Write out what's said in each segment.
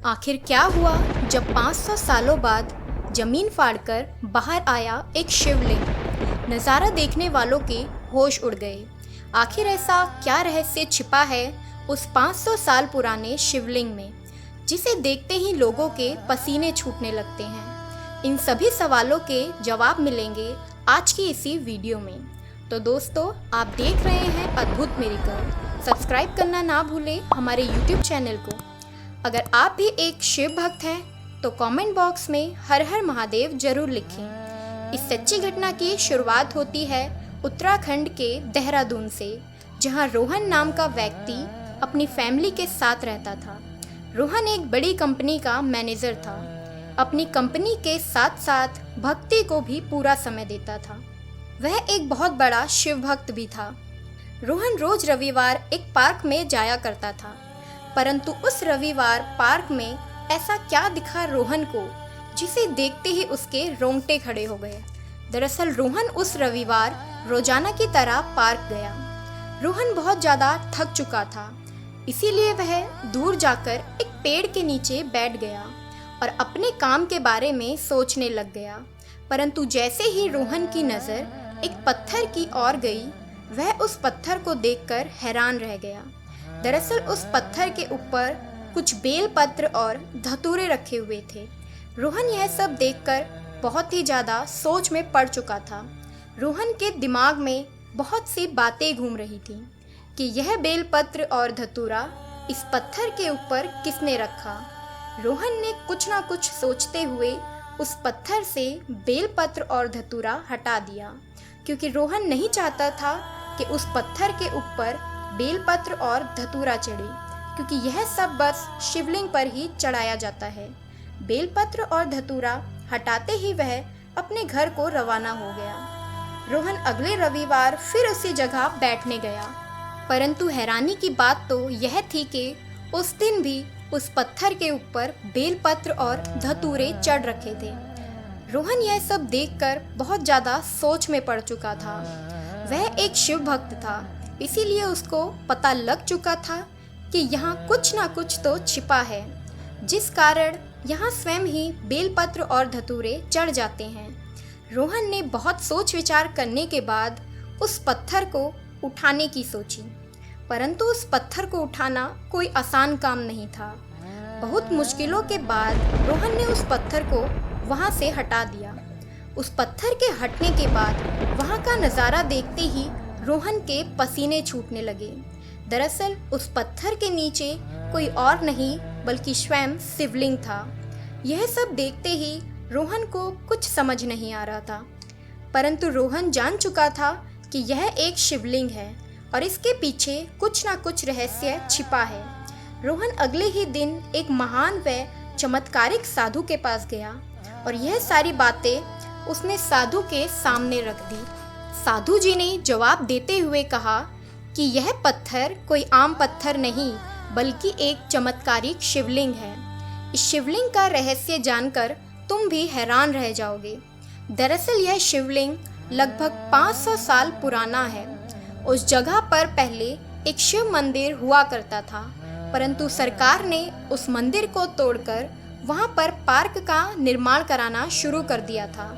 आखिर क्या हुआ जब 500 सालों बाद जमीन फाड़कर बाहर आया एक शिवलिंग। नज़ारा देखने वालों के होश उड़ गए। आखिर ऐसा क्या रहस्य छिपा है उस 500 साल पुराने शिवलिंग में, जिसे देखते ही लोगों के पसीने छूटने लगते हैं। इन सभी सवालों के जवाब मिलेंगे आज की इसी वीडियो में। तो दोस्तों, आप देख रहे हैं अद्भुत मिरेकल। सब्सक्राइब करना ना भूलें हमारे YouTube चैनल को। अगर आप भी एक शिव भक्त हैं तो कमेंट बॉक्स में हर हर महादेव जरूर लिखें। इस सच्ची घटना की शुरुआत होती है उत्तराखंड के देहरादून से, जहां रोहन नाम का व्यक्ति अपनी फैमिली के साथ रहता था। रोहन एक बड़ी कंपनी का मैनेजर था। अपनी कंपनी के साथ साथ भक्ति को भी पूरा समय देता था। वह एक बहुत बड़ा शिव भक्त भी था। रोहन रोज रविवार एक पार्क में जाया करता था, परंतु उस रविवार पार्क में ऐसा क्या दिखा रोहन को, जिसे देखते ही उसके रोंगटे खड़े हो गए। दरअसल रोहन उस रविवार रोजाना की तरह पार्क गया। रोहन बहुत ज़्यादा थक चुका था, इसीलिए वह दूर जाकर एक पेड़ के नीचे बैठ गया और अपने काम के बारे में सोचने लग गया। परंतु जैसे ही रोहन की नज़र एक पत्थर की ओर गई, वह उस पत्थर को देखकर हैरान रह गया। दरअसल उस पत्थर के ऊपर कुछ बेल पत्र और धतूरे रखे हुए थे। रोहन यह सब देखकर बहुत ही ज़्यादा सोच में पड़ चुका था। रोहन के दिमाग में बहुत सी बातें घूम रही थीं कि यह बेल पत्र और धतूरा इस पत्थर के ऊपर किसने रखा। रोहन ने कुछ ना कुछ सोचते हुए उस पत्थर से बेल पत्र और धतूरा हटा दिया, क्योंकि रोहन नहीं चाहता था कि उस पत्थर के ऊपर बेलपत्र और धतूरा चढ़े, क्योंकि यह सब बस शिवलिंग पर ही चढ़ाया जाता है। बेलपत्र और धतूरा हटाते ही वह अपने घर को रवाना हो गया। रोहन अगले रविवार फिर उसी जगह बैठने गया, परंतु हैरानी की बात तो यह थी कि उस दिन भी उस पत्थर के ऊपर बेलपत्र और धतूरे चढ़ रखे थे। रोहन यह सब देखकर बहुत ज़्यादा सोच में पड़ चुका था। वह एक शिव भक्त था, इसीलिए उसको पता लग चुका था कि यहाँ कुछ ना कुछ तो छिपा है, जिस कारण यहाँ स्वयं ही बेलपत्र और धतूरे चढ़ जाते हैं। रोहन ने बहुत सोच विचार करने के बाद उस पत्थर को उठाने की सोची, परंतु उस पत्थर को उठाना कोई आसान काम नहीं था। बहुत मुश्किलों के बाद रोहन ने उस पत्थर को वहाँ से हटा दिया। उस पत्थर के हटने के बाद वहाँ का नज़ारा देखते ही रोहन के पसीने छूटने लगे। दरअसल उस पत्थर के नीचे कोई और नहीं बल्कि स्वयं शिवलिंग था। यह सब देखते ही रोहन को कुछ समझ नहीं आ रहा था, परंतु रोहन जान चुका था कि यह एक शिवलिंग है और इसके पीछे कुछ ना कुछ रहस्य छिपा है। रोहन अगले ही दिन एक महान व चमत्कारिक साधु के पास गया और यह सारी बातें उसने साधु के सामने रख दी। साधु जी ने जवाब देते हुए कहा कि यह पत्थर कोई आम पत्थर नहीं बल्कि एक चमत्कारिक शिवलिंग है। इस शिवलिंग का रहस्य जानकर तुम भी हैरान रह जाओगे। दरअसल यह शिवलिंग लगभग 500 साल पुराना है। उस जगह पर पहले एक शिव मंदिर हुआ करता था, परंतु सरकार ने उस मंदिर को तोड़कर वहां पर पार्क का निर्माण कराना शुरू कर दिया था।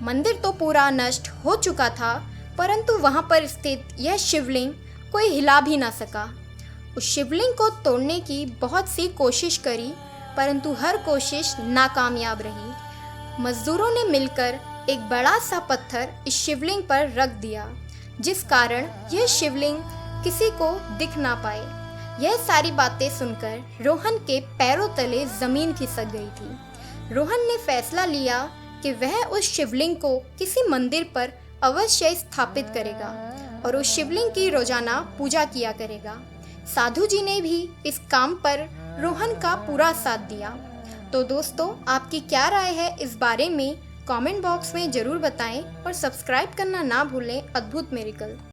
मंदिर तो पूरा नष्ट हो चुका था, परंतु वहां पर स्थित यह शिवलिंग कोई हिला भी ना सका। उस शिवलिंग को तोड़ने की बहुत सी कोशिश करी, परंतु हर कोशिश नाकामयाब रही। मजदूरों ने मिलकर एक बड़ा सा पत्थर इस शिवलिंग पर रख दिया, जिस कारण यह शिवलिंग किसी को दिख ना पाए। यह सारी बातें सुनकर रोहन के पैरों तले जमीन खिसक गई थी। रोहन ने फैसला लिया कि वह उस शिवलिंग को किसी मंदिर पर अवश्य स्थापित करेगा और उस शिवलिंग की रोजाना पूजा किया करेगा। साधु जी ने भी इस काम पर रोहन का पूरा साथ दिया। तो दोस्तों, आपकी क्या राय है इस बारे में कमेंट बॉक्स में ज़रूर बताएं और सब्सक्राइब करना ना भूलें अद्भुत मिरेकल।